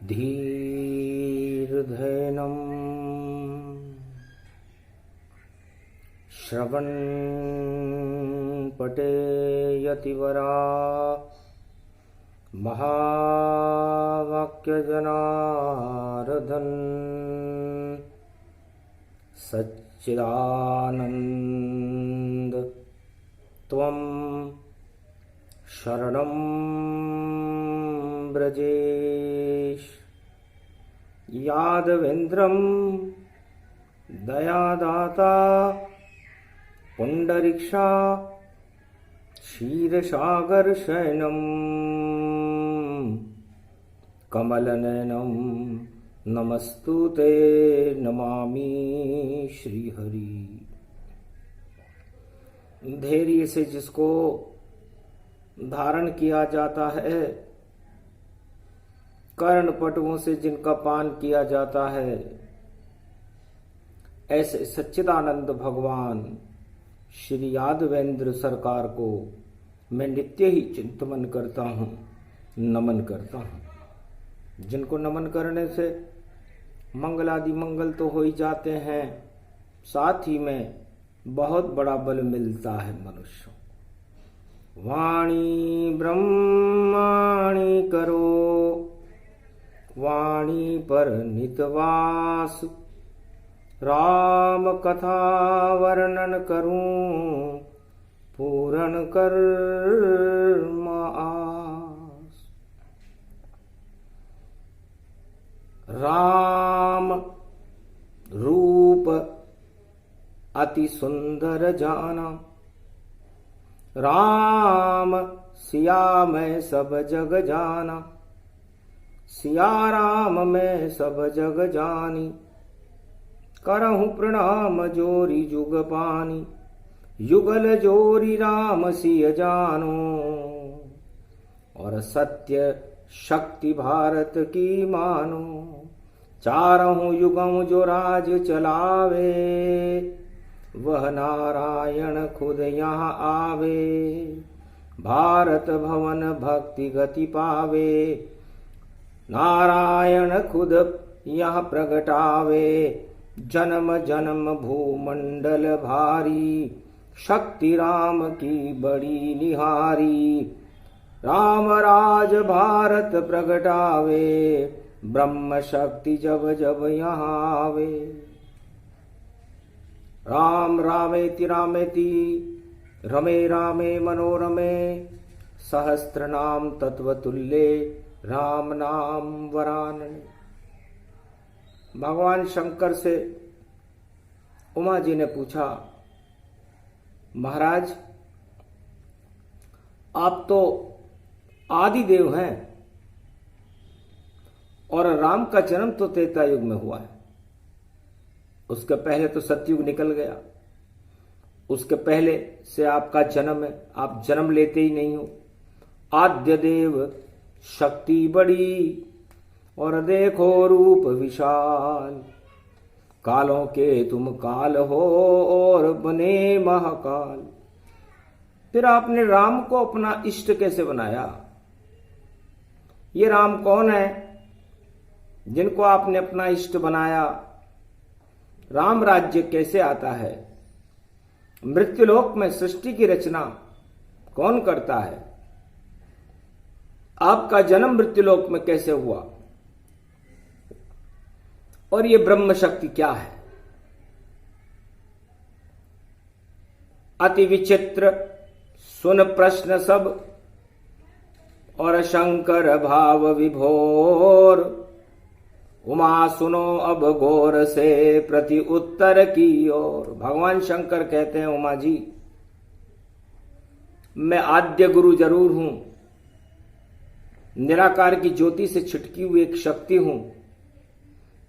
धीर्धैनं श्रवणपटेयतिवरा महावाक्यजनार्दन सच्चिदानन्द त्वं शरणं ब्रजेश। यादवेन्द्रं दयादाता पुंडरीक्षा क्षीरसागरशयनं कमलनयनं नमस्तुते नमामि श्रीहरि। धैर्य से जिसको धारण किया जाता है, कर्ण पटुओं से जिनका पान किया जाता है, ऐसे सच्चिदानंद भगवान श्री यादवेंद्र सरकार को मैं नित्य ही चिंतन करता हूँ, नमन करता हूँ। जिनको नमन करने से मंगलादि मंगल तो हो ही जाते हैं, साथ ही में बहुत बड़ा बल मिलता है मनुष्य। वाणी ब्रह्माणी करो, वाणी पर नितवास, राम कथा वर्णन करूं, पूर्ण कर आस। राम रूप अति सुंदर जाना, राम सिया मैं सब जग जाना, सिया राम मैं सब जग जानी, करहूं प्रणाम जोरी जुग पानी, युगल जोरी राम सिय जानो, और सत्य शक्ति भारत की मानो। चारहूं युगों जो राज चलावे, वह नारायण खुद यहाँ आवे, भारत भवन भक्ति गति पावे, नारायण खुद यहाँ प्रगटावे, जन्म जन्म भूमंडल भारी, शक्ति राम की बड़ी निहारी, राम राज भारत प्रगटावे, ब्रह्म शक्ति जब जब यहाँ आवे। राम रामेति रामेति रमे रामे मनोरमे, सहस्त्र नाम तत्वतुल्ये राम नाम वरानने। भगवान शंकर से उमा जी ने पूछा, महाराज आप तो आदि देव हैं और राम का जन्म तो त्रेता युग में हुआ है, उसके पहले तो सतयुग निकल गया, उसके पहले से आपका जन्म है, आप जन्म लेते ही नहीं हो। आद्य देव शक्ति बड़ी और देखो रूप विशाल, कालों के तुम काल हो और बने महाकाल। फिर आपने राम को अपना इष्ट कैसे बनाया? ये राम कौन है जिनको आपने अपना इष्ट बनाया? राम राज्य कैसे आता है? मृत्युलोक में सृष्टि की रचना कौन करता है? आपका जन्म मृत्युलोक में कैसे हुआ? और ये ब्रह्म शक्ति क्या है? अति विचित्र सुन प्रश्न सब, और शंकर भाव विभोर, उमा सुनो अब गौर से प्रति उत्तर की ओर। भगवान शंकर कहते हैं, उमा जी मैं आद्य गुरु जरूर हूं, निराकार की ज्योति से छिटकी हुई एक शक्ति हूं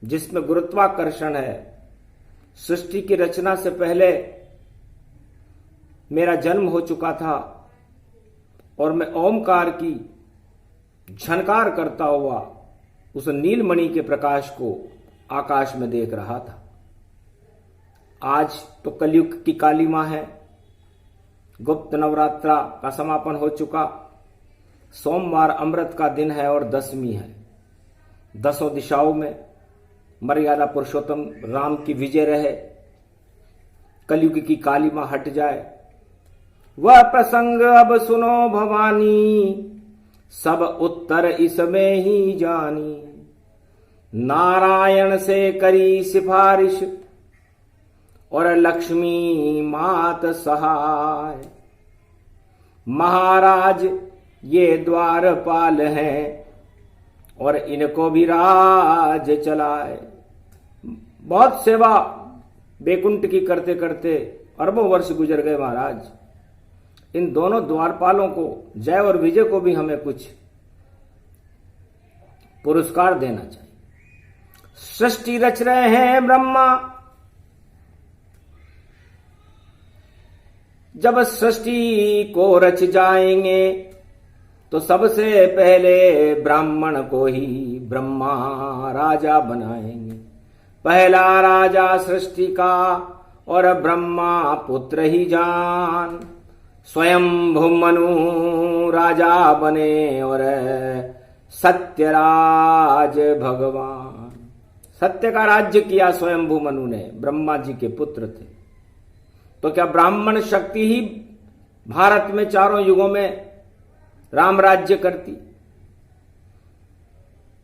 जिसमें गुरुत्वाकर्षण है। सृष्टि की रचना से पहले मेरा जन्म हो चुका था और मैं ओमकार की झनकार करता हुआ उस नीलमणि के प्रकाश को आकाश में देख रहा था। आज तो कलयुग की काली मां है, गुप्त नवरात्रा का समापन हो चुका, सोमवार अमृत का दिन है और दशमी है। 10 दिशाओं में मर्यादा पुरुषोत्तम राम की विजय रहे, कलयुग की कालिमा हट जाए। वह प्रसंग अब सुनो भवानी, सब उत्तर इसमें ही जानी। नारायण से करी सिफारिश और लक्ष्मी मात सहाय। महाराज ये द्वारपाल हैं और इनको भी राज चलाए। बहुत सेवा बैकुंठ की करते करते अरबों वर्ष गुजर गए महाराज। इन दोनों द्वारपालों को, जय और विजय को भी हमें कुछ पुरस्कार देना चाहिए। सृष्टि रच रहे हैं ब्रह्मा, जब सृष्टि को रच जाएंगे तो सबसे पहले ब्राह्मण को ही ब्रह्मा राजा बनाएंगे। पहला राजा सृष्टि का और ब्रह्मा पुत्र ही जान। स्वयंभू मनु राजा बने और सत्यराज भगवान। सत्य का राज्य किया स्वयंभू मनु ने, ब्रह्मा जी के पुत्र थे। तो क्या ब्राह्मण शक्ति ही भारत में चारों युगों में राम राज्य करती?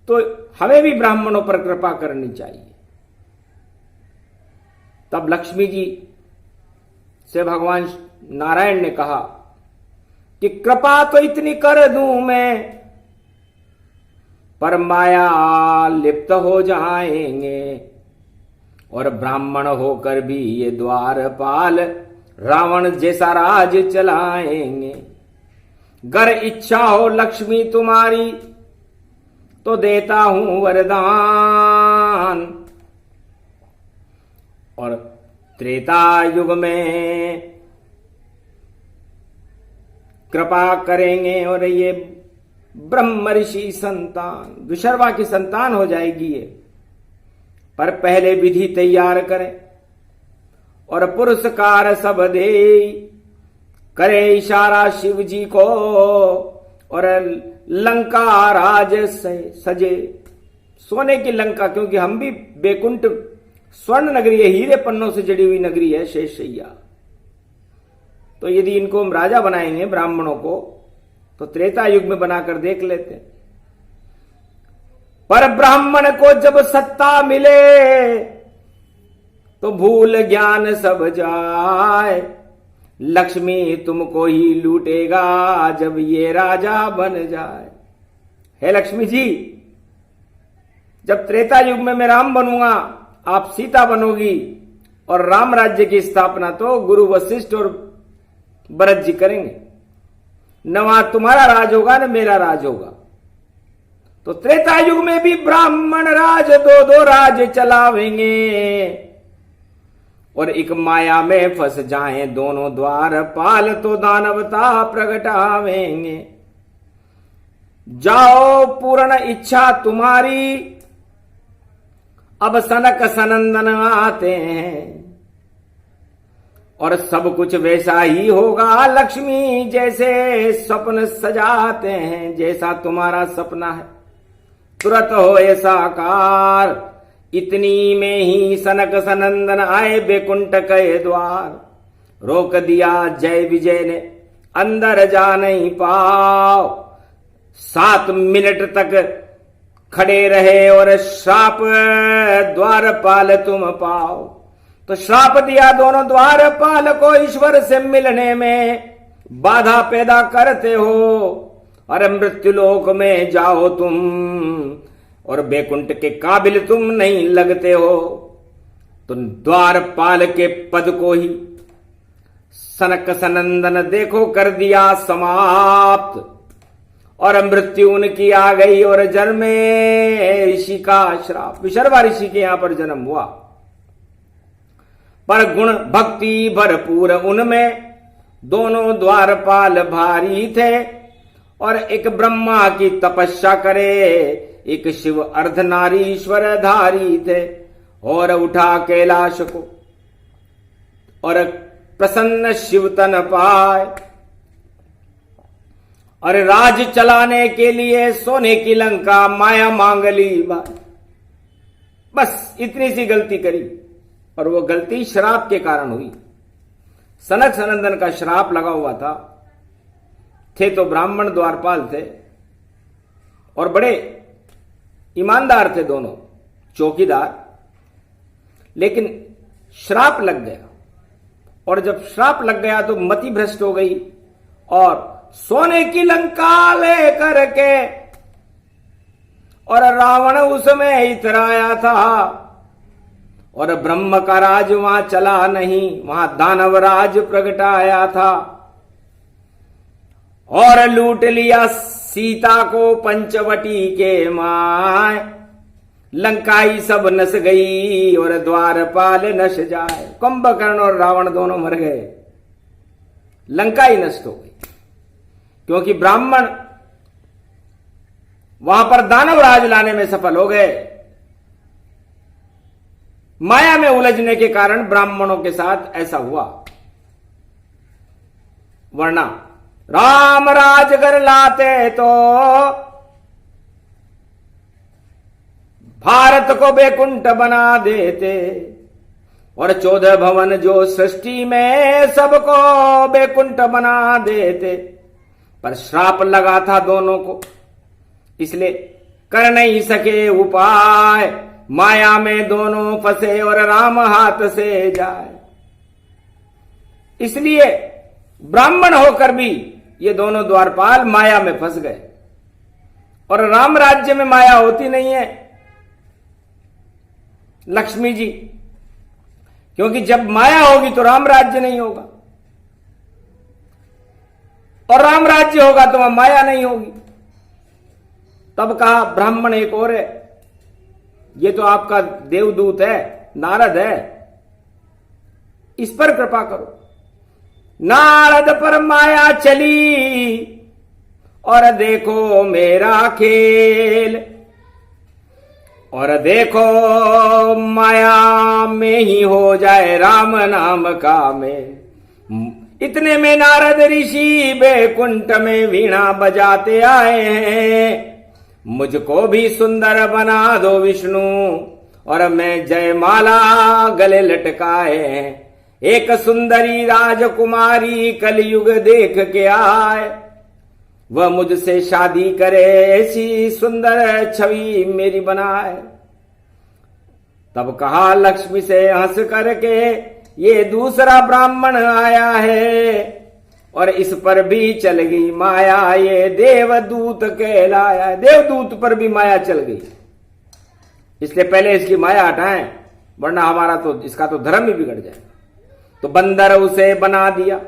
तो हमें भी ब्राह्मणों पर कृपा करनी चाहिए। तब लक्ष्मी जी से भगवान नारायण ने कहा कि कृपा तो इतनी कर दूं मैं, पर माया लिप्त हो जाएंगे और ब्राह्मण होकर भी ये द्वारपाल रावण जैसा राज चलाएंगे। गर इच्छा हो लक्ष्मी तुम्हारी तो देता हूं वरदान। और त्रेता युग में कृपा करेंगे और ये ब्रह्म ऋषि संतान, विशर्वा की संतान हो जाएगी ये। पर पहले विधि तैयार करें और पुरस्कार सब दे। करे इशारा शिव जी को और लंका राज से सजे। सोने की लंका, क्योंकि हम भी बैकुंठ स्वर्ण नगरी है, हीरे पन्नों से जड़ी हुई नगरी है शेषैया। तो यदि इनको हम राजा बनाएंगे ब्राह्मणों को, तो त्रेता युग में बनाकर देख लेते। पर ब्राह्मण को जब सत्ता मिले तो भूल ज्ञान सब जाए। लक्ष्मी तुमको ही लूटेगा जब ये राजा बन जाए। हे लक्ष्मी जी, जब त्रेता युग में मैं राम बनूंगा, आप सीता बनोगी और राम राज्य की स्थापना तो गुरु वशिष्ठ और भरत जी करेंगे। न वहां तुम्हारा राज होगा न मेरा राज होगा। तो त्रेता युग में भी ब्राह्मण राज दो दो राज चलावेंगे और एक माया में फंस जाएं दोनों द्वारपाल तो दानवता प्रगटावेंगे। जाओ पूर्ण इच्छा तुम्हारी, अब सनक सनंदन आते हैं और सब कुछ वैसा ही होगा। लक्ष्मी जैसे स्वप्न सजाते हैं, जैसा तुम्हारा सपना है तुरंत हो ऐसा कार। इतनी में ही सनक सनंदन आए बैकुंठ के द्वार। रोक दिया जय विजय ने, अंदर जा नहीं पाओ। 7 मिनट तक खड़े रहे और श्राप द्वारपाल तुम पाओ। तो श्राप दिया दोनों द्वारपाल को, ईश्वर से मिलने में बाधा पैदा करते हो। और मृत्युलोक में जाओ तुम और बैकुंठ के काबिल तुम नहीं लगते हो। तो द्वारपाल के पद को ही सनक सनंदन देखो कर दिया समाप्त। और मृत्यु उनकी आ गई और जन्मे ऋषि का श्राप। विशर्वा ऋषि के यहां पर जन्म हुआ। पर गुण भक्ति भरपूर उनमें दोनों द्वारपाल भारी थे। और एक ब्रह्मा की तपस्या करे, एक शिव अर्धनारीश्वर धारी थे। और उठा कैलाश को और प्रसन्न शिव तन पाए। और राज चलाने के लिए सोने की लंका माया मांग ली भाई। बस इतनी सी गलती करी, और वो गलती श्राप के कारण हुई। सनक सनंदन का श्राप लगा हुआ था। थे तो ब्राह्मण द्वारपाल थे और बड़े ईमानदार थे दोनों, चौकीदार, लेकिन श्राप लग गया। और जब श्राप लग गया तो मति भ्रष्ट हो गई और सोने की लंका लेकर के और रावण उसमें इतराया था, और ब्रह्म का राज वहां चला नहीं, वहां दानव राज प्रगटाया था, और लूट लिया सीता को पंचवटी के माय। लंकाई सब नस गई और द्वारपाल नश जाए। कुंभकर्ण और रावण दोनों मर गए, लंकाई नष्ट हो गई, क्योंकि ब्राह्मण वहां पर दानव राज लाने में सफल हो गए। माया में उलझने के कारण ब्राह्मणों के साथ ऐसा हुआ। वरना राम राज कर लाते तो भारत को बैकुंठ बना देते, और 14 भवन जो सृष्टि में सबको बैकुंठ बना देते। पर श्राप लगा था दोनों को, इसलिए कर नहीं सके उपाय। माया में दोनों फंसे और राम हाथ से जाए। इसलिए ब्राह्मण होकर भी ये दोनों द्वारपाल माया में फंस गए। और राम राज्य में माया होती नहीं है लक्ष्मी जी, क्योंकि जब माया होगी तो राम राज्य नहीं होगा, और राम राज्य होगा तो वहां माया नहीं होगी। तब कहा ब्राह्मण एक और है, ये तो आपका देवदूत है, नारद है, इस पर कृपा करो। नारद पर माया चली और देखो मेरा खेल, और देखो माया में ही हो जाए राम नाम का मेल। इतने में नारद ऋषि बैकुंठ में वीणा बजाते आए हैं। मुझको भी सुंदर बना दो विष्णु, और मैं जयमाला गले लटकाए। एक सुंदरी राजकुमारी कलयुग देख के आए, वह मुझसे शादी करे, ऐसी सुंदर छवि मेरी बनाए। तब कहा लक्ष्मी से हंस करके, ये दूसरा ब्राह्मण आया है, और इस पर भी चल गई माया, ये देवदूत कहलाया। देवदूत पर भी माया चल गई, इसलिए पहले इसकी माया हटाएं, वरना हमारा तो इसका तो धर्म ही बिगड़ जाए। तो बंदर उसे बना दिया।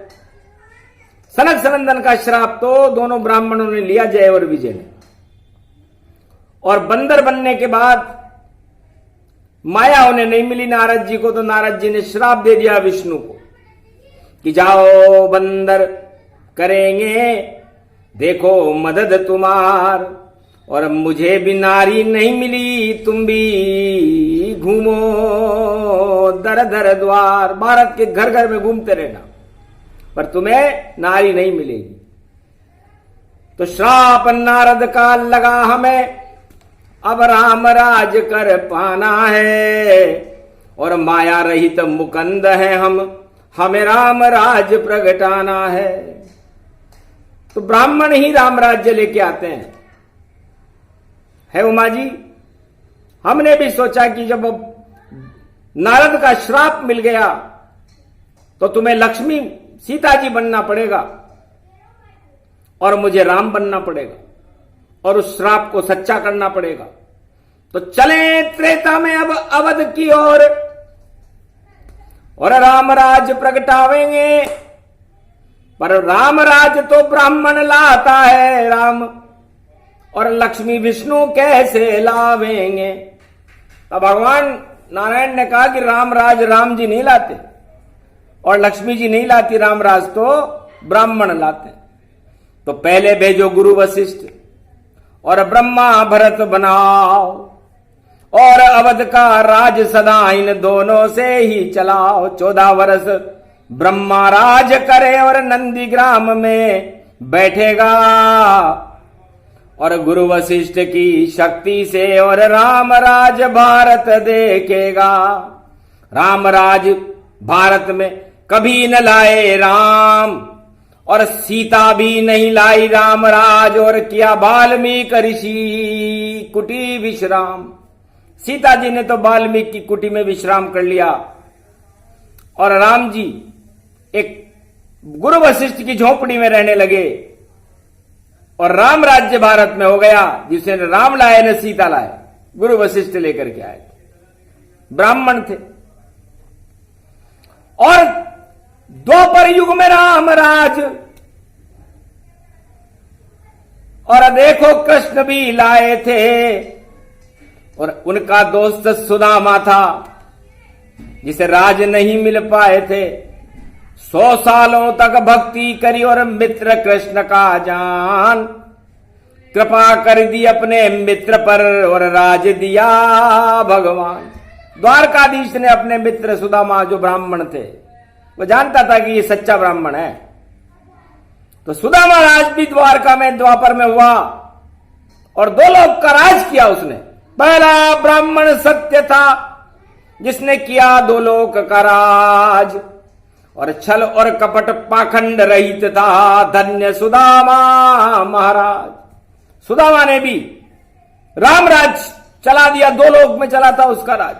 सनक सनंदन का श्राप तो दोनों ब्राह्मणों ने लिया, जय और विजय ने। और बंदर बनने के बाद माया उन्हें नहीं मिली नारद जी को, तो नारद जी ने श्राप दे दिया विष्णु को कि जाओ बंदर करेंगे देखो मदद तुम्हार, और मुझे भी नारी नहीं मिली, तुम भी घूमो दर दर द्वार। भारत के घर घर में घूमते रहना, पर तुम्हें नारी नहीं मिलेगी। तो श्राप नारद का लगा हमें, अब राम राज कर पाना है, और माया रहित मुकंद है हम, हमें राम राज प्रगटाना है। तो ब्राह्मण ही राम राज्य लेके आते हैं, है उमा जी। हमने भी सोचा कि जब नारद का श्राप मिल गया तो तुम्हें लक्ष्मी सीता जी बनना पड़ेगा और मुझे राम बनना पड़ेगा, और उस श्राप को सच्चा करना पड़ेगा। तो चले त्रेता में अब अवध की ओर, और राम राज प्रगटावेंगे। पर राम राज तो ब्राह्मण लाता है राम, और लक्ष्मी विष्णु कैसे लावेंगे। तब भगवान नारायण ने कहा कि राम राज राम जी नहीं लाते, और लक्ष्मी जी नहीं लाती राम राज, तो ब्राह्मण लाते। तो पहले भेजो गुरु वशिष्ठ, और ब्रह्मा भरत बनाओ, और अवध का राज सदा इन दोनों से ही चलाओ। 14 वर्ष ब्रह्मा राज करे, और नंदी ग्राम में बैठेगा और गुरु वशिष्ठ की शक्ति से और राम राज भारत देखेगा। राम राज भारत में कभी न लाए राम और सीता भी नहीं लाई राम राज और किया वाल्मीकि ऋषि कुटी विश्राम। सीता जी ने तो वाल्मीकि की कुटी में विश्राम कर लिया और राम जी एक गुरु वशिष्ठ की झोपड़ी में रहने लगे और राम राज्य भारत में हो गया। जिसे न राम लाए न सीता लाए, गुरु वशिष्ठ लेकर के आए थे, ब्राह्मण थे। और द्वापर युग में राम राज और देखो कृष्ण भी लाए थे और उनका दोस्त सुदामा था जिसे राज नहीं मिल पाए थे। 100 सालों तक भक्ति करी और मित्र कृष्ण का जान, कृपा कर दी अपने मित्र पर और राज दिया भगवान। द्वारकाधीश ने अपने मित्र सुदामा जो ब्राह्मण थे, वो जानता था कि ये सच्चा ब्राह्मण है, तो सुदामा राज भी द्वारका में द्वापर में हुआ और 2 लोक का राज किया उसने। पहला ब्राह्मण सत्य था जिसने किया 2 लोक का राज और छल और कपट पाखंड रहित था धन्य सुदामा महाराज। सुदामा ने भी राम राज चला दिया, 2 लोक में चला था उसका राज।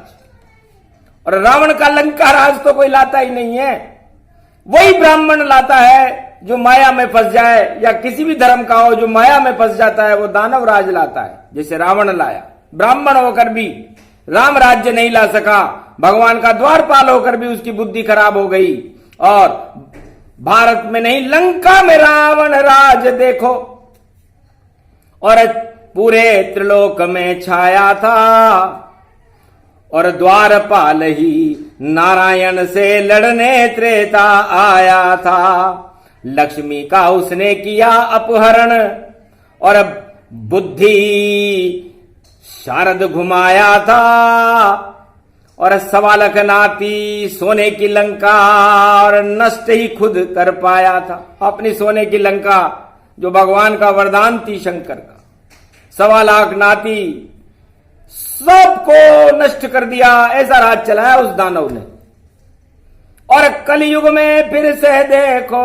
और रावण का लंका राज तो कोई लाता ही नहीं है, वही ब्राह्मण लाता है जो माया में फंस जाए, या किसी भी धर्म का हो जो माया में फंस जाता है वो दानव राज लाता है, जैसे रावण लाया। ब्राह्मण होकर भी राम राज्य नहीं ला सका, भगवान का द्वारपाल होकर भी उसकी बुद्धि खराब हो गई और भारत में नहीं लंका में रावण राज देखो और पूरे त्रिलोक में छाया था। और द्वारपाल ही नारायण से लड़ने त्रेता आया था। लक्ष्मी का उसने किया अपहरण और बुद्धि शारद घुमाया था। और 1.25 लाख नाती सोने की लंका और नष्ट ही खुद कर पाया था। अपनी सोने की लंका जो भगवान का वरदान थी शंकर का, 1.25 लाख नाती सबको नष्ट कर दिया। ऐसा राज चलाया उस दानव ने। और कलयुग में फिर से देखो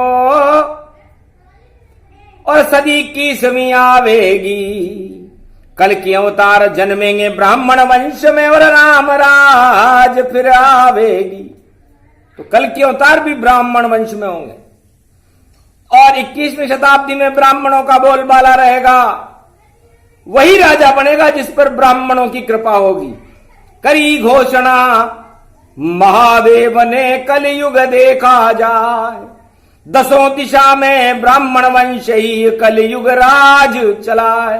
और सदी की समी आवेगी, कल की अवतार जन्मेंगे ब्राह्मण वंश में और राम राज फिर आवेगी। तो कल की अवतार भी ब्राह्मण वंश में होंगे और 21वीं शताब्दी में ब्राह्मणों का बोलबाला रहेगा। वही राजा बनेगा जिस पर ब्राह्मणों की कृपा होगी। करी घोषणा महादेव ने कलयुग देखा जाए, 10 दिशा में ब्राह्मण वंश ही कलयुग राज चलाए।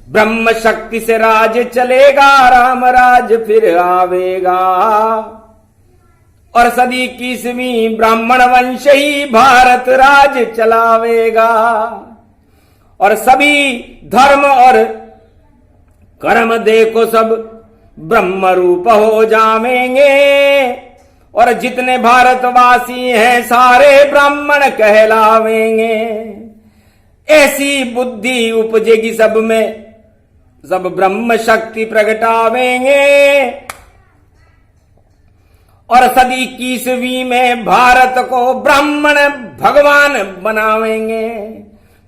ब्रह्म शक्ति से राज चलेगा, राम राज फिर आवेगा। और सदी की 21वीं ब्राह्मण वंश ही भारत राज चलावेगा। और सभी धर्म और कर्म देखो सब ब्रह्म रूप हो जावेंगे। और जितने भारतवासी हैं सारे ब्राह्मण कहलावेंगे। ऐसी बुद्धि उपजेगी सब में, सब ब्रह्म शक्ति प्रगटावेंगे। और सदी की 21वीं में भारत को ब्राह्मण भगवान बनावेंगे।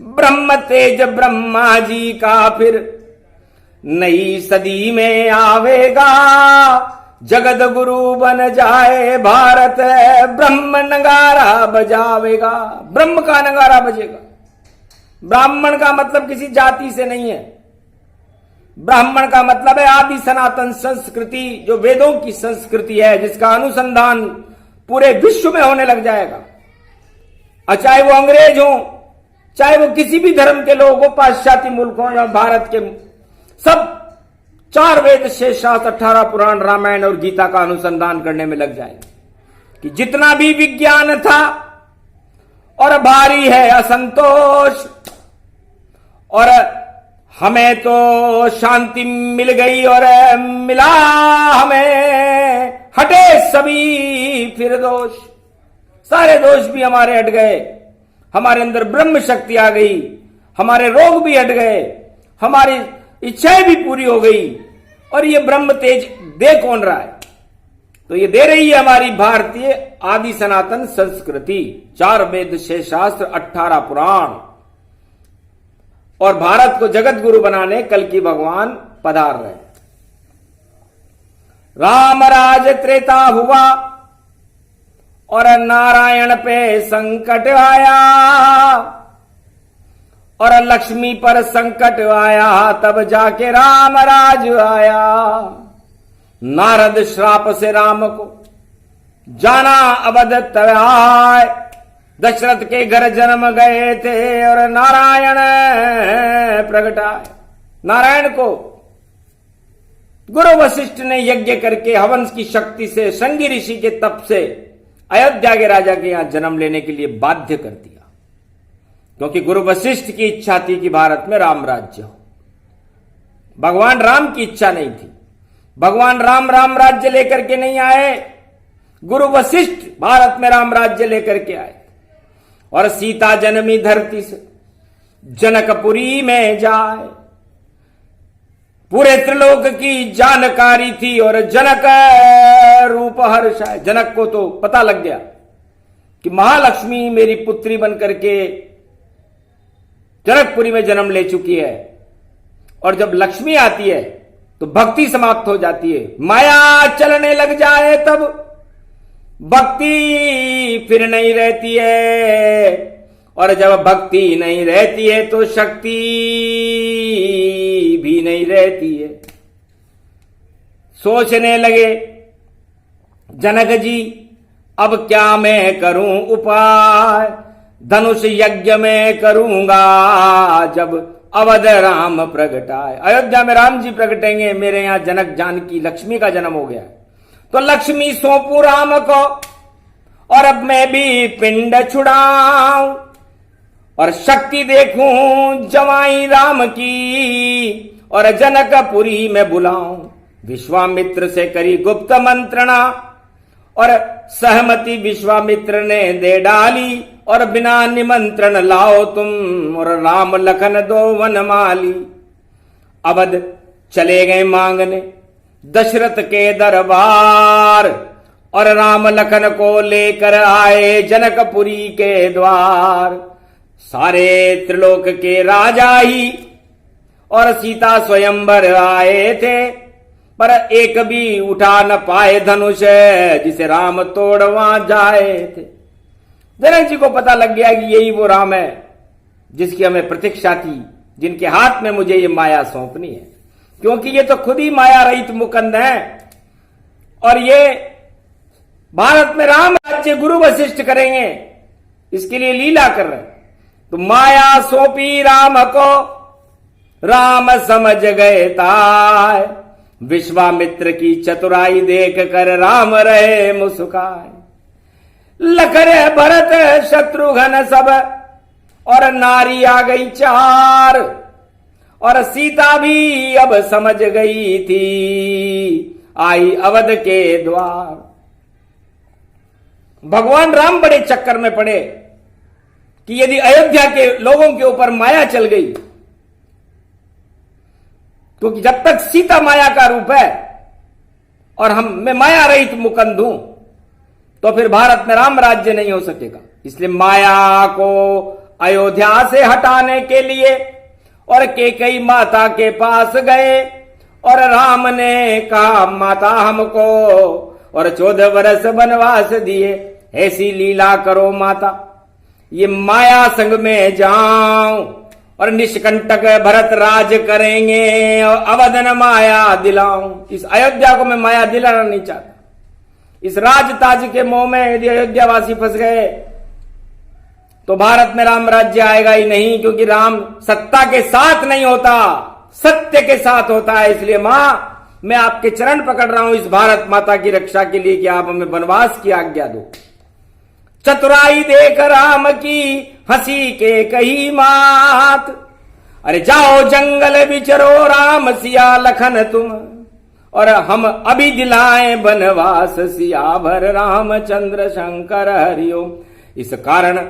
ब्रह्म तेज ब्रह्मा जी का फिर नई सदी में आवेगा। जगत गुरु बन जाए भारत, ब्रह्म नगारा बजावेगा। ब्रह्म का नगारा बजेगा। ब्राह्मण का मतलब किसी जाति से नहीं है। ब्राह्मण का मतलब है आदि सनातन संस्कृति, जो वेदों की संस्कृति है, जिसका अनुसंधान पूरे विश्व में होने लग जाएगा। और चाहे वो अंग्रेज हो, चाहे वो किसी भी धर्म के लोग हो, पाश्चात्य मुल्क हो या भारत के, सब 4 वेद, 6 शास्त्र, 18 पुराण, रामायण और गीता का अनुसंधान करने में लग जाएंगे कि जितना भी विज्ञान था और भारी है असंतोष, और हमें तो शांति मिल गई और मिला हमें, हटे सभी फिर दोष। सारे दोष भी हमारे हट गए, हमारे अंदर ब्रह्म शक्ति आ गई, हमारे रोग भी हट गए, हमारी इच्छाएं भी पूरी हो गई। और ये ब्रह्म तेज दे कौन रहा है? तो ये दे रही है हमारी भारतीय आदि सनातन संस्कृति। 4 वेद, 6 शास्त्र, 18 पुराण। और भारत को जगत गुरु बनाने कल की भगवान पधार रहे। राम राज त्रेता हुआ और नारायण पे संकट आया, और लक्ष्मी पर संकट आया, तब जाके राम राज आया। नारद श्राप से राम को जाना अवध तराय, दशरथ के घर जन्म गए थे और नारायण प्रगटाए। नारायण को गुरु वशिष्ठ ने यज्ञ करके हवन की शक्ति से, शंगी ऋषि के तप से अयोध्या के राजा के यहां जन्म लेने के लिए बाध्य कर दिया, क्योंकि गुरु वशिष्ठ की इच्छा थी कि भारत में राम राज्य हो। भगवान राम की इच्छा नहीं थी। भगवान राम राम राज्य लेकर के नहीं आए, गुरु वशिष्ठ भारत में राम राज्य लेकर के आए। और सीता जन्मी धरती से जनकपुरी में जाए, पूरे त्रिलोक की जानकारी थी। और जनक रूप हर्षाय, जनक को तो पता लग गया कि महालक्ष्मी मेरी पुत्री बनकर के जनकपुरी में जन्म ले चुकी है। और जब लक्ष्मी आती है तो भक्ति समाप्त हो जाती है, माया चलने लग जाए, तब भक्ति फिर नहीं रहती है। और जब भक्ति नहीं रहती है तो शक्ति भी नहीं रहती है। सोचने लगे जनक जी, अब क्या मैं करूं उपाय, धनुष यज्ञ में करूंगा जब अवध राम प्रगटाए। अयोध्या में राम जी प्रगटेंगे, मेरे यहां जनक जानकी लक्ष्मी का जन्म हो गया, तो लक्ष्मी सौंपू राम को, और अब मैं भी पिंड छुड़ाऊं, और शक्ति देखूं जवाई राम की, और जनकपुरी में बुलाऊं। विश्वामित्र से करी गुप्त मंत्रणा, और सहमति विश्वामित्र ने दे डाली, और बिना निमंत्रण लाओ तुम, और राम लखन दो वनमाली। अवध चले गए मांगने दशरथ के दरबार, और राम लखन को लेकर आए जनकपुरी के द्वार। सारे त्रिलोक के राजा ही और सीता स्वयंवर आए थे, पर एक भी उठा न पाए धनुष, जिसे राम तोड़वा जाए थे। जनक जी को पता लग गया कि यही वो राम है जिसकी हमें प्रतीक्षा थी, जिनके हाथ में मुझे ये माया सौंपनी है, क्योंकि ये तो खुद ही माया रहित मुकंद है। और ये भारत में राम राज्य गुरु वशिष्ठ करेंगे, इसके लिए लीला कर रहे हैं। तो माया सौंपी राम को, राम समझ गए ताय, विश्वामित्र की चतुराई देख कर राम रहे मुस्काए। लखन भरत शत्रुघ्न सब, और नारी आ गई 4, और सीता भी अब समझ गई थी, आई अवध के द्वार। भगवान राम बड़े चक्कर में पड़े कि यदि अयोध्या के लोगों के ऊपर माया चल गई, क्योंकि जब तक सीता माया का रूप है और मैं माया रहित मुकंद हूं, तो फिर भारत में राम राज्य नहीं हो सकेगा। इसलिए माया को अयोध्या से हटाने के लिए और कैकेयी माता के पास गए, और राम ने कहा माता हमको और 14 वर्ष वनवास दिए, ऐसी लीला करो माता, ये माया संग में जाऊं और निष्कंटक भरत राज करेंगे और अवधन माया दिलाऊं। इस अयोध्या को मैं माया दिलाना नहीं चाहता। इस राज ताज के मोह में यदि अयोध्यावासी फंस गए तो भारत में राम राज्य आएगा ही नहीं, क्योंकि राम सत्ता के साथ नहीं होता, सत्य के साथ होता है। इसलिए मां, मैं आपके चरण पकड़ रहा हूं इस भारत माता की रक्षा के लिए कि आप हमें वनवास की आज्ञा दो। चतुराई देख राम की हंसी के कही मात, अरे जाओ जंगल विचरो राम सिया लखन तुम, और हम अभी दिलाएं वनवास सिया भर रामचंद्र शंकर हरिओम। इस कारण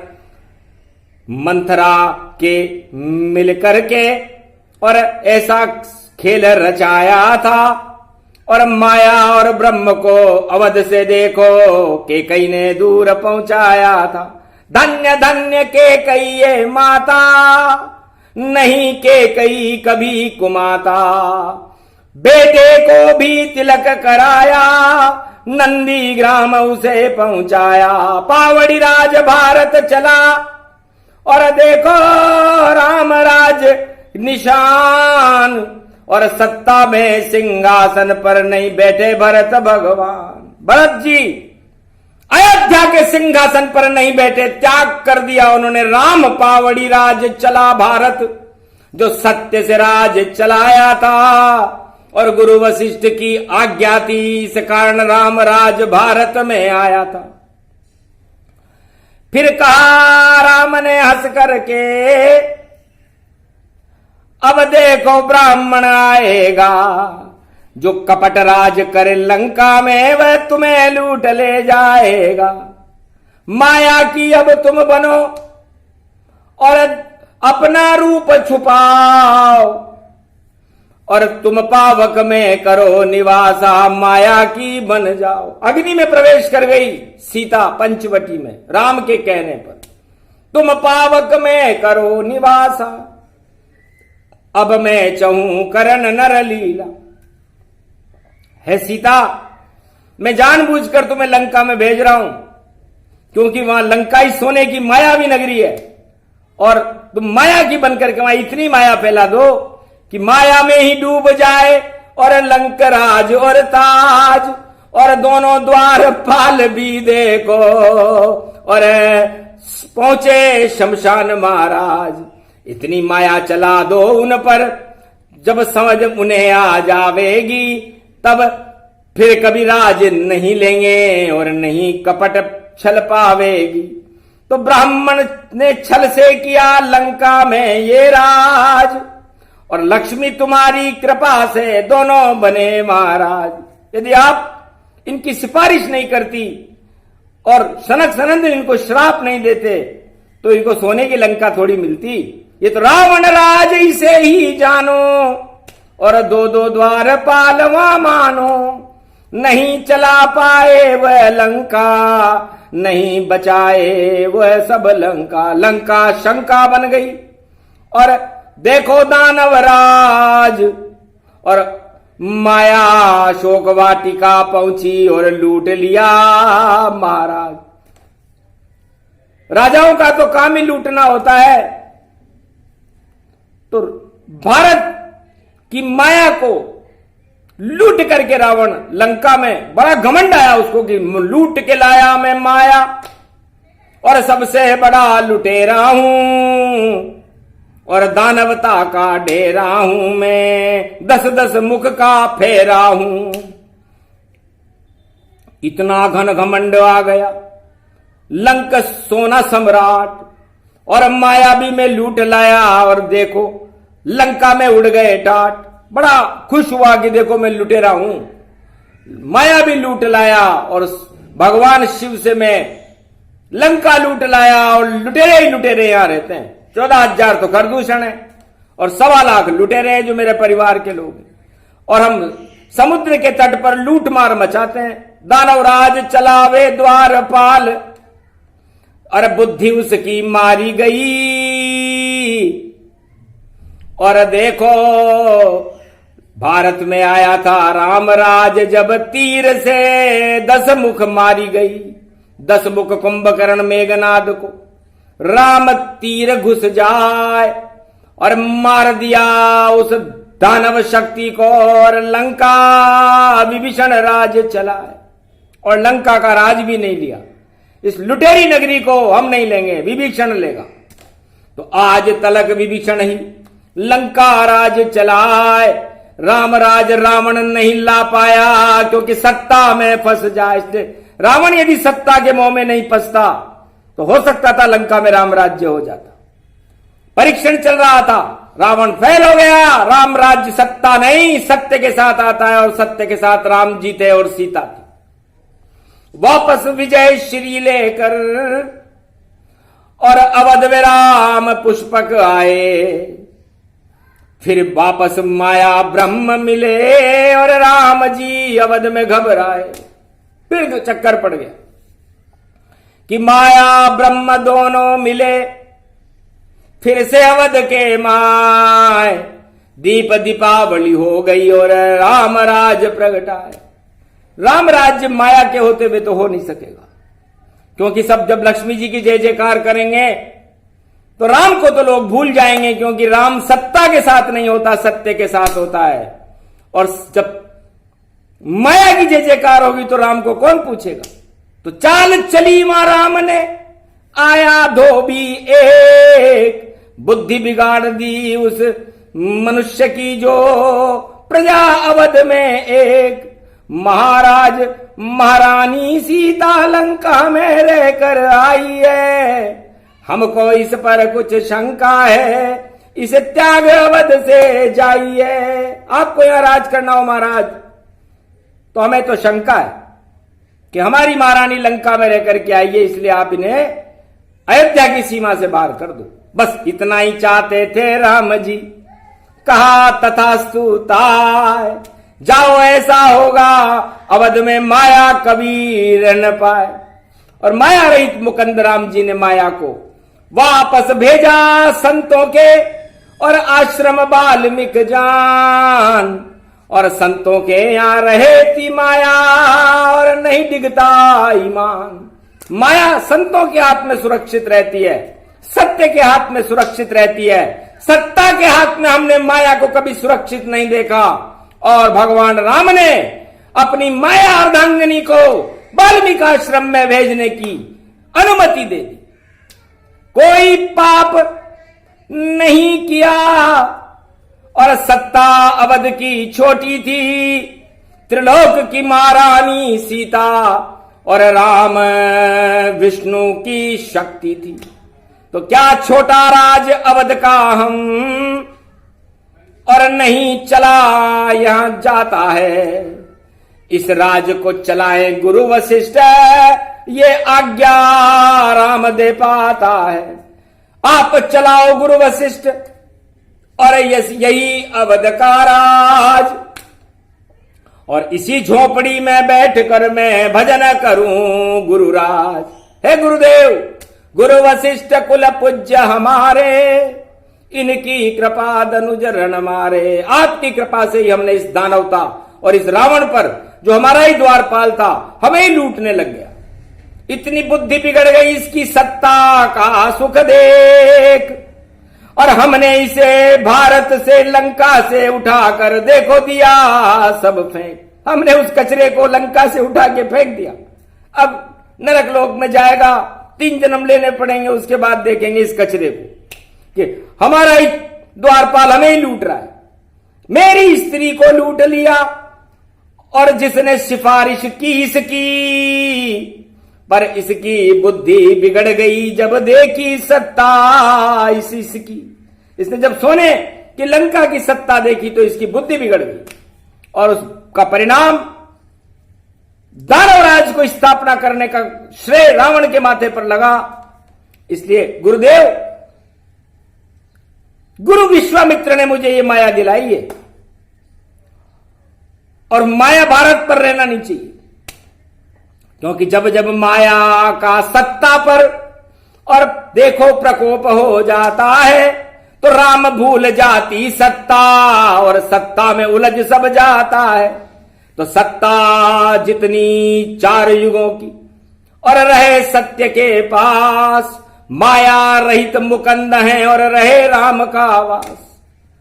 मंथरा के मिलकर के और ऐसा खेल रचाया था। और माया और ब्रह्म को अवध से देखो के कई ने दूर पहुंचाया था। धन्य धन्य के कई ये माता, नहीं के कई कभी कुमाता। बेटे को भी तिलक कराया, नंदी ग्राम उसे पहुंचाया। पावड़ी राज भारत चला और देखो राम राज निशान। और सत्ता में सिंहासन पर नहीं बैठे भरत भगवान। भरत जी अयोध्या के सिंहासन पर नहीं बैठे, त्याग कर दिया उन्होंने। राम पावड़ी राज चला भारत, जो सत्य से राज चलाया था। और गुरु वशिष्ठ की आज्ञा थी, इस कारण राम राज भारत में आया था। फिर कहा राम ने हंस करके, अब देखो ब्राह्मण आएगा, जो कपट राज करे लंका में वह तुम्हें लूट ले जाएगा। माया की अब तुम बनो और अपना रूप छुपाओ, और तुम पावक में करो निवासा, माया की बन जाओ। अग्नि में प्रवेश कर गई सीता पंचवटी में राम के कहने पर। तुम पावक में करो निवासा, अब मैं चाहूं करन नर लीला। है सीता, मैं जानबूझकर तुम्हें लंका में भेज रहा हूं, क्योंकि वहां लंका ही सोने की मायावी नगरी है। और तुम माया की बनकर के वहां इतनी माया फैला दो कि माया में ही डूब जाए। और लंकराज और ताज और दोनों द्वार पाल भी देखो, और पहुंचे शमशान महाराज। इतनी माया चला दो उन पर, जब समझ उन्हें आ जावेगी तब फिर कभी राज नहीं लेंगे और नहीं कपट छल पावेगी। तो ब्राह्मण ने छल से किया लंका में ये राज, और लक्ष्मी तुम्हारी कृपा से दोनों बने महाराज। यदि आप इनकी सिफारिश नहीं करती और सनक सनंद इनको श्राप नहीं देते तो इनको सोने की लंका थोड़ी मिलती। ये तो रावण राज इसे ही जानो, और दो दो द्वार पालवा मानो। नहीं चला पाए वह लंका, नहीं बचाए वह सब लंका। लंका शंका बन गई, और देखो दानवराज और माया शोक वाटिका पहुंची और लूट लिया महाराज। राजाओं का तो काम ही लूटना होता है। तो भारत की माया को लूट करके रावण लंका में, बड़ा घमंड आया उसको कि लूट के लाया मैं माया, और सबसे बड़ा लुटेरा हूं, और दानवता का डेरा हूं मैं, 10-10 मुख का फेरा हूं। इतना घन घमंड आ गया। लंक सोना सम्राट और माया भी में लूट लाया, और देखो लंका में उड़ गए टाट। बड़ा खुश हुआ कि देखो मैं लुटेरा हूं, माया भी लूट लाया, और भगवान शिव से मैं लंका लूट लाया, और लुटेरे ही लुटेरे यहां रहते हैं। 14,000 तो खरदूषण है, और 1.25 लाख लुटेरे हैं जो मेरे परिवार के लोग हैं। और हम समुद्र के तट पर लूट मार मचाते हैं। दानवराज चलावे द्वारपाल, और बुद्धि उसकी मारी गई। और देखो भारत में आया था रामराज, जब तीर से 10 मुख मारी गई। 10 मुख कुंभकर्ण मेघनाद को राम तीर घुस जाए, और मार दिया उस दानव शक्ति को, और लंका विभीषण राज चलाए, और लंका का राज भी नहीं लिया। इस लुटेरी नगरी को हम नहीं लेंगे, विभीषण लेगा। तो आज तलक विभीषण ही लंका राज चलाए। रामराज रावण नहीं ला पाया, क्योंकि सत्ता में फंस जाए। रावण यदि सत्ता के मोह में नहीं फंसता तो हो सकता था लंका में राम राज्य हो जाता। परीक्षण चल रहा था, रावण फेल हो गया। राम राज्य सत्ता नहीं, सत्य के साथ आता है, और सत्य के साथ राम जी थे और सीता थी। वापस विजय श्री लेकर और अवध में राम पुष्पक आए। फिर वापस माया ब्रह्म मिले और राम जी अवध में घबराए। फिर चक्कर पड़ गया कि माया ब्रह्म दोनों मिले। फिर से अवध के माय दीप दीपावली हो गई और राम राज प्रगटाए। राम राज्य माया के होते हुए तो हो नहीं सकेगा, क्योंकि सब जब लक्ष्मी जी की जय जयकार करेंगे तो राम को तो लोग भूल जाएंगे, क्योंकि राम सत्ता के साथ नहीं होता, सत्य के साथ होता है। और जब माया की जय जयकार होगी तो राम को कौन पूछेगा। तो चाल चली मां राम ने, आया धोबी एक, बुद्धि बिगाड़ दी उस मनुष्य की जो प्रजा अवध में एक। महाराज महारानी सीता लंका में रहकर आई है, हमको इस पर कुछ शंका है, इसे त्याग अवध से जाइए। आपको यहां राज करना हो महाराज, तो हमें तो शंका है कि हमारी महारानी लंका में रहकर के आई है, इसलिए आप इन्हें अयोध्या की सीमा से बाहर कर दो। बस इतना ही चाहते थे राम जी। कहा तथास्तु ताय, जाओ ऐसा होगा अवध में माया कभी रह न पाए। और माया रहित मुकुंद राम जी ने माया को वापस भेजा संतों के और आश्रम वाल्मीकि जान। और संतों के यहां रहे थी माया और नहीं डिगता ईमान। माया संतों के हाथ में सुरक्षित रहती है, सत्य के हाथ में सुरक्षित रहती है। सत्ता के हाथ में हमने माया को कभी सुरक्षित नहीं देखा। और भगवान राम ने अपनी माया अर्धांगिनी को वाल्मीकि आश्रम में भेजने की अनुमति दे दी। कोई पाप नहीं किया और सत्ता अवध की छोटी थी, त्रिलोक की महारानी सीता और राम विष्णु की शक्ति थी। तो क्या छोटा राज अवध का हम और नहीं चला यहां जाता है। इस राज को चलाए गुरु वशिष्ठ, ये आज्ञा राम दे पाता है। आप चलाओ गुरु वशिष्ठ और यही अवध का राज। और इसी झोपड़ी में बैठकर मैं भजन करूं गुरुराज। हे गुरुदेव, गुरु वशिष्ठ कुल पूज्य हमारे, इनकी कृपा दनुजरण मारे। आपकी कृपा से ही हमने इस दानवता और इस रावण पर, जो हमारा ही द्वारपाल था, हमें ही लूटने लग गया। इतनी बुद्धि बिगड़ गई इसकी, सत्ता का सुख देख। और हमने इसे भारत से लंका से उठाकर देखो दिया सब फेंक। हमने उस कचरे को लंका से उठा के फेंक दिया। अब नरक लोक में जाएगा, 3 जन्म लेने पड़ेंगे, उसके बाद देखेंगे इस कचरे को कि हमारा ही द्वारपाल हमें ही लूट रहा है। मेरी स्त्री को लूट लिया और जिसने सिफारिश की इसकी, पर इसकी बुद्धि बिगड़ गई जब देखी सत्ता इसकी। इसने जब सोने की लंका की सत्ता देखी तो इसकी बुद्धि बिगड़ गई और उसका परिणाम दानवराज को स्थापना करने का श्रेय रावण के माथे पर लगा। इसलिए गुरुदेव, गुरु विश्वामित्र ने मुझे ये माया दिलाई है और माया भारत पर रहना नहीं चाहिए, क्योंकि जब जब माया का सत्ता पर और देखो प्रकोप हो जाता है तो राम भूल जाती सत्ता और सत्ता में उलझ सब जाता है। तो सत्ता जितनी 4 युगों की और रहे सत्य के पास, माया रहित मुकुंद हैं और रहे राम का वास।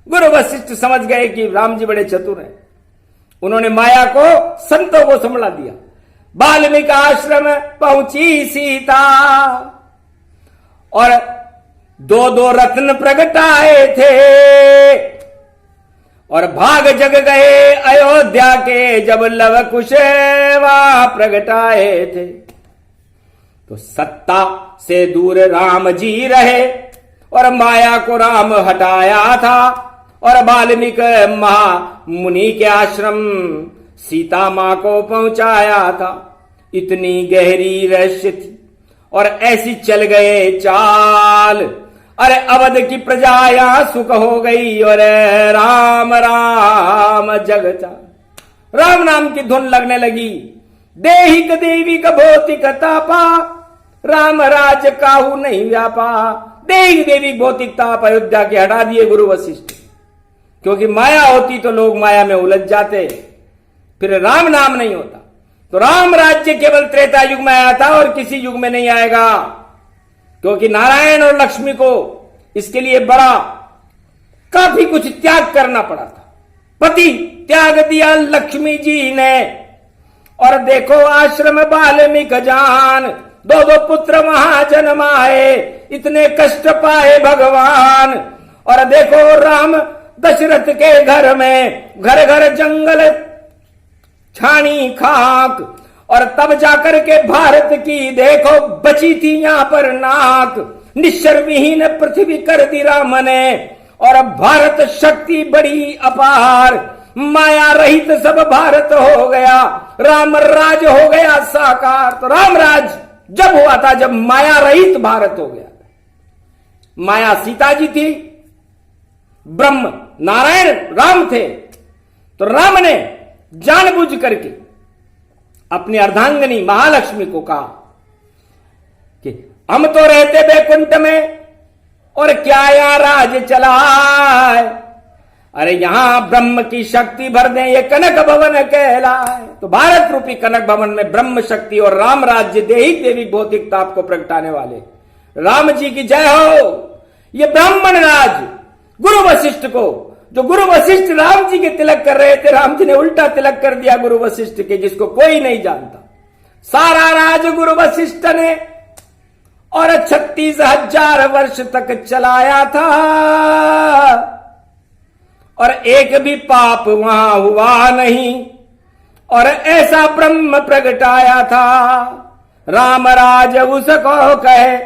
गुरु वशिष्ठ समझ गए कि राम जी बड़े चतुर हैं। उन्होंने माया को संतों को संभला दिया। वाल्मीकि आश्रम पहुंची सीता और 2 रत्न प्रगटाए थे और भाग जग गए अयोध्या के जब लव कुश वहां प्रगटाए थे। तो सत्ता से दूर राम जी रहे और माया को राम हटाया था और वाल्मीकि महामुनि के आश्रम सीता मां को पहुंचाया था। इतनी गहरी रहस्य थी और ऐसी चल गए चाल। अरे अवध की प्रजा यहां सुख हो गई और राम राम जग चाल। राम नाम की धुन लगने लगी। देहिक देवी का भौतिक तापा, राम राज काहू नहीं व्यापा। देहिक देवी भौतिक ताप अयोध्या के हटा दिए गुरु वशिष्ठ, क्योंकि माया होती तो लोग माया में उलझ जाते, फिर राम नाम नहीं होता। तो राम राज्य केवल त्रेता युग में आया था और किसी युग में नहीं आएगा, क्योंकि नारायण और लक्ष्मी को इसके लिए बड़ा काफी कुछ त्याग करना पड़ा था। पति त्याग दिया लक्ष्मी जी ने, और देखो आश्रम वाल्मीकि जान, दो दो पुत्र वहां जन्म आए, इतने कष्ट पाए भगवान। और देखो राम दशरथ के घर में घर घर जंगल छानी खाक, और तब जाकर के भारत की देखो बची थी यहां पर नाक। निश्चर विहीन पृथ्वी कर दी राम ने, और अब भारत शक्ति बड़ी अपार। माया रहित सब भारत हो गया, राम राज हो गया साकार। तो राम राज जब हुआ था जब माया रहित भारत हो गया। माया सीता जी थी, ब्रह्म नारायण राम थे। तो राम ने जानबूझ करके अपनी अर्धांगिनी महालक्ष्मी को कहा कि हम तो रहते बैकुंठ में और क्या यहां राज चलाए। अरे यहां ब्रह्म की शक्ति भर दें, ये कनक भवन कहलाए। तो भारत रूपी कनक भवन में ब्रह्म शक्ति और राम राज्य देहिक देवी भौतिक ताप को प्रगटाने वाले राम जी की जय हो। ये ब्राह्मण राज गुरु वशिष्ठ को, जो गुरु वशिष्ठ राम जी के तिलक कर रहे थे, राम जी ने उल्टा तिलक कर दिया गुरु वशिष्ठ के, जिसको कोई नहीं जानता। सारा राज गुरु वशिष्ठ ने और 36,000 वर्ष तक चलाया था, और एक भी पाप वहां हुआ नहीं, और ऐसा ब्रह्म प्रगटाया था। राम राज उसको कहे,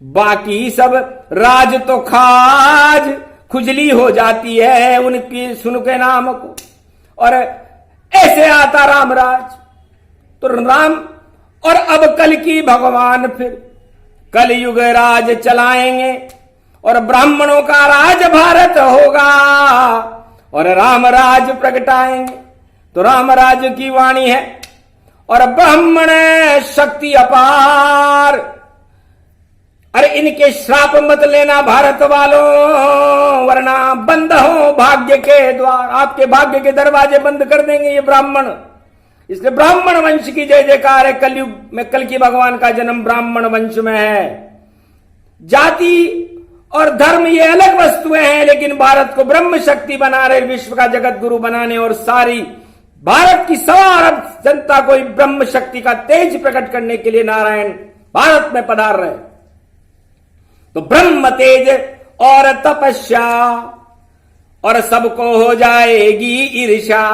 बाकी सब राज तो खाज, खुजली हो जाती है उनकी सुन के नाम को। और ऐसे आता राम राज। तो राम और अब कल की भगवान फिर कलयुग राज चलाएंगे, और ब्राह्मणों का राज भारत होगा, और राम राज प्रगटाएंगे। तो राम राज की वाणी है, और ब्राह्मण शक्ति अपार। अरे इनके श्राप मत लेना भारत वालों, वरना बंद हो भाग्य के द्वार। आपके भाग्य के दरवाजे बंद कर देंगे ये ब्राह्मण। इसलिए ब्राह्मण वंश की जय जयकार है। कलयुग में कल की भगवान का जन्म ब्राह्मण वंश में है। जाति और धर्म ये अलग वस्तुएं हैं, लेकिन भारत को ब्रह्म शक्ति बना रहे, विश्व का जगत गुरु बनाने और सारी भारत की 1.25 अरब जनता को ब्रह्म शक्ति का तेज प्रकट करने के लिए नारायण भारत में पधार रहे। तो ब्रह्म तेज और तपस्या, और सबको हो जाएगी ईर्ष्या।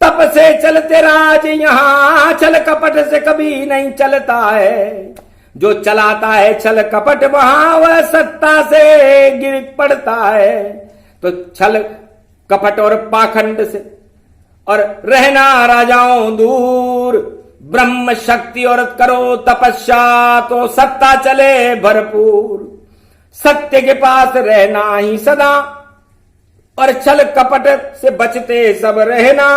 तप से चलते राज यहां, छल कपट से कभी नहीं चलता है। जो चलाता है छल कपट वहां, वह सत्ता से गिर पड़ता है। तो छल कपट और पाखंड से और रहना राजाओं दूर, ब्रह्म शक्ति और करो तपस्या, तो सत्ता चले भरपूर। सत्य के पास रहना ही सदा, और छल कपट से बचते सब रहना।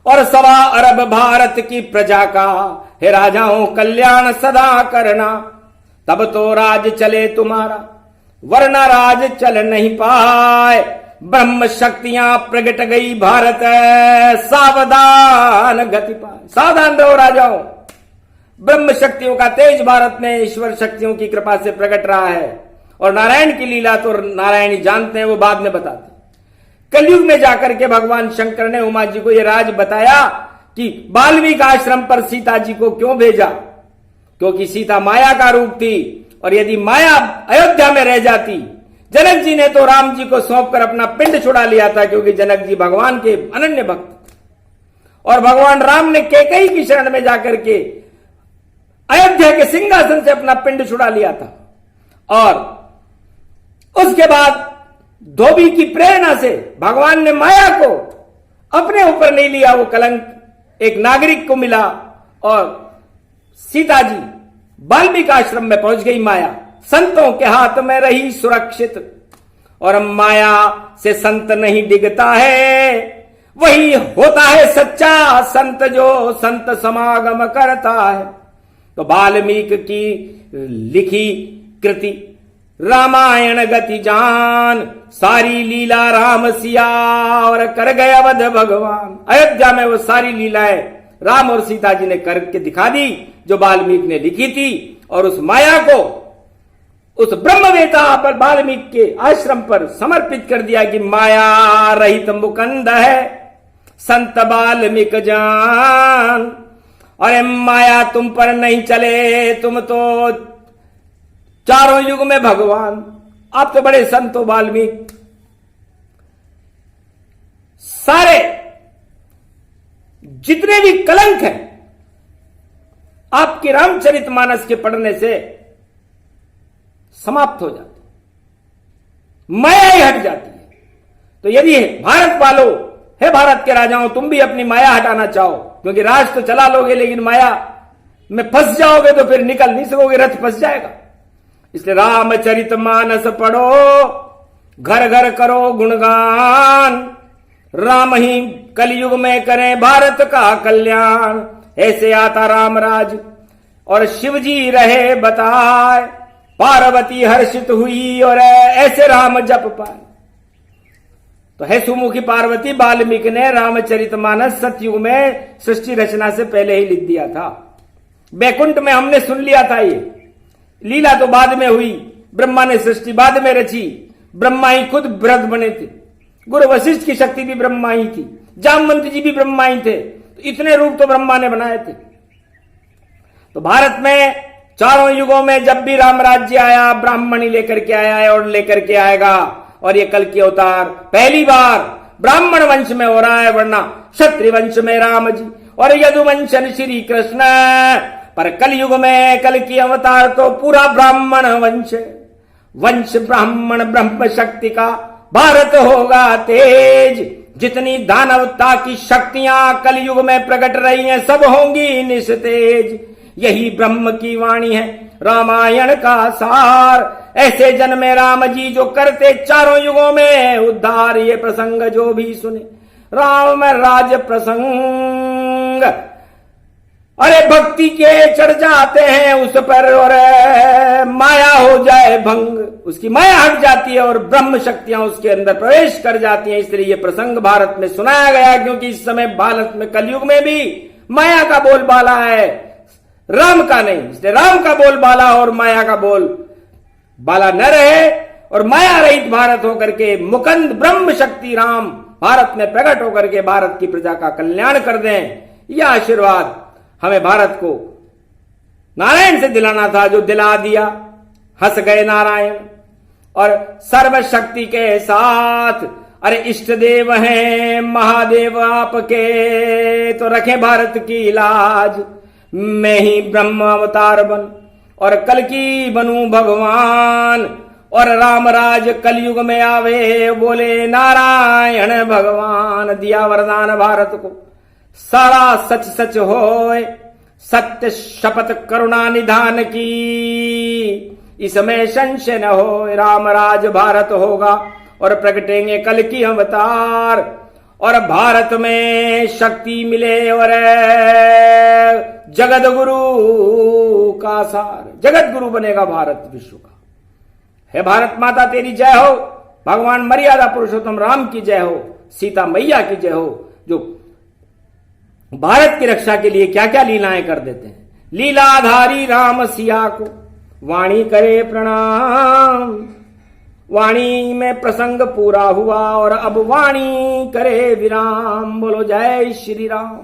और 1.25 अरब भारत की प्रजा का हे राजाओं कल्याण सदा करना, तब तो राज चले तुम्हारा, वरना राज चल नहीं पाए। ब्रह्म शक्तियां प्रगट गई भारत, सावधान गति पाए। सावधान रहो राजाओं, ब्रह्म शक्तियों का तेज भारत में ईश्वर शक्तियों की कृपा से प्रकट रहा है। और नारायण की लीला तो नारायण ही जानते हैं, वो बाद में बताते हैं। कलयुग में जाकर के भगवान शंकर ने उमा जी को यह राज बताया कि वाल्मीकि आश्रम पर सीता जी को क्यों भेजा, क्योंकि सीता माया का रूप थी, और यदि माया अयोध्या में रह जाती, जनक जी ने तो राम जी को सौंपकर अपना पिंड छुड़ा लिया था, क्योंकि जनक जी भगवान के अनन्य भक्त, और भगवान राम ने कैकेयी की शरण में जाकर के अयोध्या के सिंहासन से अपना पिंड छुड़ा लिया था। और उसके बाद धोबी की प्रेरणा से भगवान ने माया को अपने ऊपर नहीं लिया, वो कलंक एक नागरिक को मिला, और सीता जी वाल्मीकि आश्रम में पहुंच गई माया, संतों के हाथ में रही सुरक्षित, और माया से संत नहीं डिगता है, वही होता है सच्चा संत जो संत समागम करता है। तो वाल्मीकि की लिखी कृति रामायण गति जान, सारी लीला राम सिया और कर गए अवध भगवान। अयोध्या में वो सारी लीलाएं राम और सीता जी ने करके दिखा दी जो वाल्मीकि ने लिखी थी, और उस माया को उस ब्रह्मवेता पर वाल्मीकि के आश्रम पर समर्पित कर दिया कि माया रहित मुकंद है संत वाल्मीकि जान। अरे माया तुम पर नहीं चले, तुम तो चारों युग में भगवान। आप तो बड़े संत हो वाल्मीकि। सारे जितने भी कलंक हैं आपके रामचरितमानस के पढ़ने से समाप्त हो जाते, माया ही हट जाती है। तो यदि भारत वालों, हे भारत के राजाओं, तुम भी अपनी माया हटाना चाहो, क्योंकि राज तो चला लोगे लेकिन माया में फंस जाओगे तो फिर निकल नहीं सकोगे, रथ फंस जाएगा। इसलिए रामचरितमानस पढ़ो, घर घर करो गुणगान, राम ही कलयुग में करें भारत का कल्याण। ऐसे आता रामराज और शिव जी रहे बताए, पार्वती हर्षित हुई और ऐसे राम जप पाए। तो है सुमुखी पार्वती वाल्मीकि ने रामचरितमानस सतयुग में सृष्टि रचना से पहले ही लिख दिया था। बैकुंठ में हमने सुन लिया था, ये लीला तो बाद में हुई, ब्रह्मा ने सृष्टि बाद में रची, ब्रह्मा ही खुद बृहद बने थे, गुरु वशिष्ठ की शक्ति भी ब्रह्मा ही थी, जामवंत जी भी ब्रह्मा ही थे, तो इतने रूप तो ब्रह्मा ने बनाए थे। तो भारत में चारों युगों में जब भी राम राज्य आया, ब्राह्मण ही लेकर के आया है और लेकर के आएगा। और ये कल की अवतार पहली बार ब्राह्मण वंश में हो रहा है, वरना क्षत्रिय वंश में राम जी और यदुवंशन श्री कृष्ण, पर कल युग में कल की अवतार तो पूरा ब्राह्मण वंश, वंश ब्राह्मण ब्रह्म शक्ति का भारत होगा तेज। जितनी दानवता की शक्तियां कल युग में प्रकट रही हैं, सब होंगी निस्तेज। यही ब्रह्म की वाणी है रामायण का सार, ऐसे जन्मे राम जी जो करते चारों युगों में उद्धार। ये प्रसंग जो भी सुने राम राज प्रसंग, अरे भक्ति के चढ़ जाते हैं उस पर, और माया हो जाए भंग, उसकी माया हट जाती है और ब्रह्म शक्तियां उसके अंदर प्रवेश कर जाती हैं। इसलिए ये प्रसंग भारत में सुनाया गया, क्योंकि इस समय भारत में कलयुग में भी माया का बोलबाला है, राम का नहीं। इसलिए राम का बोलबाला और माया का बोलबाला न रहे, और माया रहित भारत होकर के मुकंद ब्रह्म शक्ति राम भारत में प्रकट होकर के भारत की प्रजा का कल्याण कर दें। यह आशीर्वाद हमें भारत को नारायण से दिलाना था, जो दिला दिया। हंस गए नारायण और सर्वशक्ति के साथ, अरे इष्ट देव हैं महादेव आपके, तो रखें भारत की लाज। मैं ही ब्रह्म अवतार बन और कल की बनूं भगवान, और रामराज कलयुग में आवे, बोले नारायण भगवान। दिया वरदान भारत को, सारा सच सच होए, सत्य शपथ करुणा निधान की, इसमें संशय न हो। रामराज भारत होगा और प्रगटेंगे कल की अवतार, और भारत में शक्ति मिले और जगत गुरु का सार, जगत गुरु बनेगा भारत विश्व का। है भारत माता तेरी जय हो, भगवान मर्यादा पुरुषोत्तम राम की जय हो, सीता मैया की जय हो, जो भारत की रक्षा के लिए क्या क्या लीलाएं कर देते हैं। लीलाधारी राम सिया को वाणी करे प्रणाम। वाणी में प्रसंग पूरा हुआ और अब वाणी करे विराम। बोलो जय श्री राम।